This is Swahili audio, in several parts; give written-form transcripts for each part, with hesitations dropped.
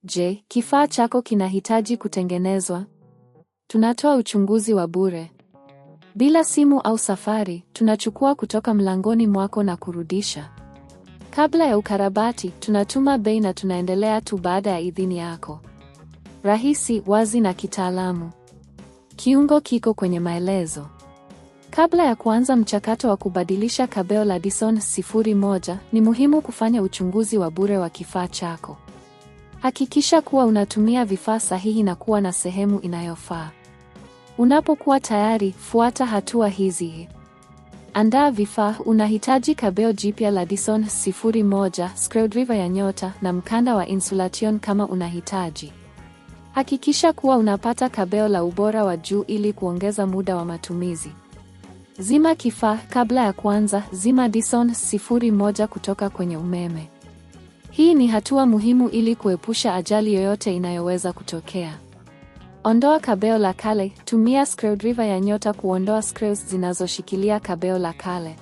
Je, kifaa chako kinahitaji kutengenezwa? Tunatoa uchunguzi wa bure. Bila simu au safari, tunachukua kutoka mlangoni mwako na kurudisha. Kabla ya ukarabati, tunatuma bei na tunaendelea tu baada ya idhini yako. Rahisi, wazi na kitaalamu. Kiungo kiko kwenye maelezo. Kabla ya kuanza mchakato wa kubadilisha kabeo la Dyson 01, ni muhimu kufanya uchunguzi wa bure wa kifaa chako. Hakikisha kuwa unatumia vifaa sahihi na kuwa na sehemu inayofaa. Unapokuwa tayari, fuata hatua hizi. Andaa vifaa. Unahitaji kabeo jipya la Dyson 01, screwdriver ya nyota na mkanda wa insulation kama unahitaji. Hakikisha kuwa unapata kabeo la ubora wa juu ili kuongeza muda wa matumizi. Zima kifaa. Kabla ya kuanza, zima Dyson 01 kutoka kwenye umeme. Hii ni hatua muhimu ili kuepusha ajali yoyote inayoweza kutokea. Ondoa kabeo la kale. Tumia screwdriver ya nyota kuondoa screws zinazoshikilia kabeo la kale.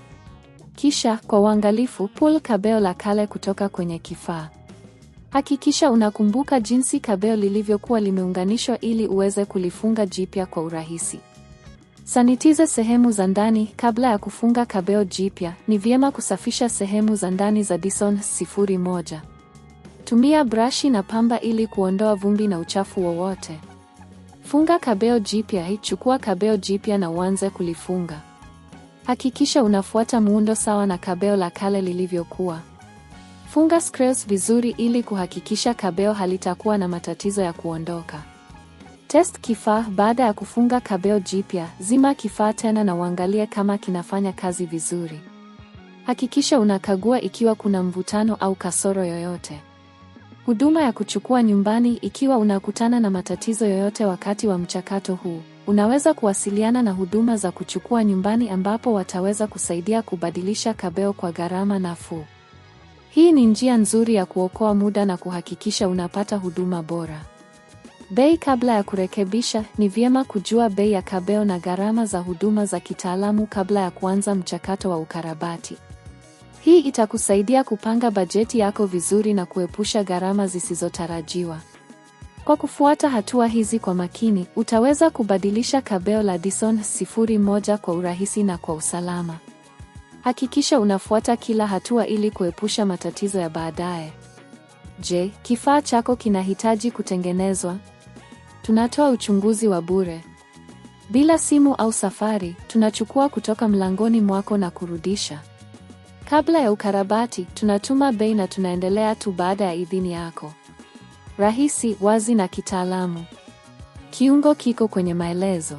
Kisha, kwa uangalifu, pull kabeo la kale kutoka kwenye kifaa. Hakikisha unakumbuka jinsi kabeo lilivyokuwa limeunganishwa ili uweze kulifunga jipya kwa urahisi. Sanitize sehemu za ndani. Kabla ya kufunga kabeo jipya, ni vyema kusafisha sehemu za ndani za Dyson 01. Tumia brashi na pamba ili kuondoa vumbi na uchafu wowote. Funga kabeo jipya. Chukua kabeo jipya na uanze kulifunga. Hakikisha unafuata muundo sawa na kabeo la kale lilivyokuwa. Funga screws vizuri ili kuhakikisha kabeo halitakuwa na matatizo ya kuondoka. Test kifaa. Baada ya kufunga kabeo jipya, zima kifaa tena na uangalie kama kinafanya kazi vizuri. Hakikisha unakagua ikiwa kuna mvutano au kasoro yoyote. Huduma ya kuchukua nyumbani. Ikiwa unakutana na matatizo yoyote wakati wa mchakato huu, unaweza kuwasiliana na huduma za kuchukua nyumbani ambapo wataweza kusaidia kubadilisha kabeo kwa gharama nafuu. Hii ni njia nzuri ya kuokoa muda na kuhakikisha unapata huduma bora. Bei. Kabla ya kurekebisha, ni vyema kujua bei ya kabeo na gharama za huduma za kitaalamu kabla ya kuanza mchakato wa ukarabati. Hii itakusaidia kupanga bajeti yako vizuri na kuepusha gharama zisizotarajiwa. Kwa kufuata hatua hizi kwa makini, utaweza kubadilisha kabeo la Dyson 01 kwa urahisi na kwa usalama. Hakikisha unafuata kila hatua ili kuepusha matatizo ya baadaye. Je, kifaa chako kinahitaji kutengenezwa? Tunatoa uchunguzi wa bure. Bila simu au safari, tunachukua kutoka mlangoni mwako na kurudisha. Kabla ya ukarabati, tunatuma bei na tunaendelea tu baada ya idhini yako. Rahisi, wazi na kitaalamu. Kiungo kiko kwenye maelezo.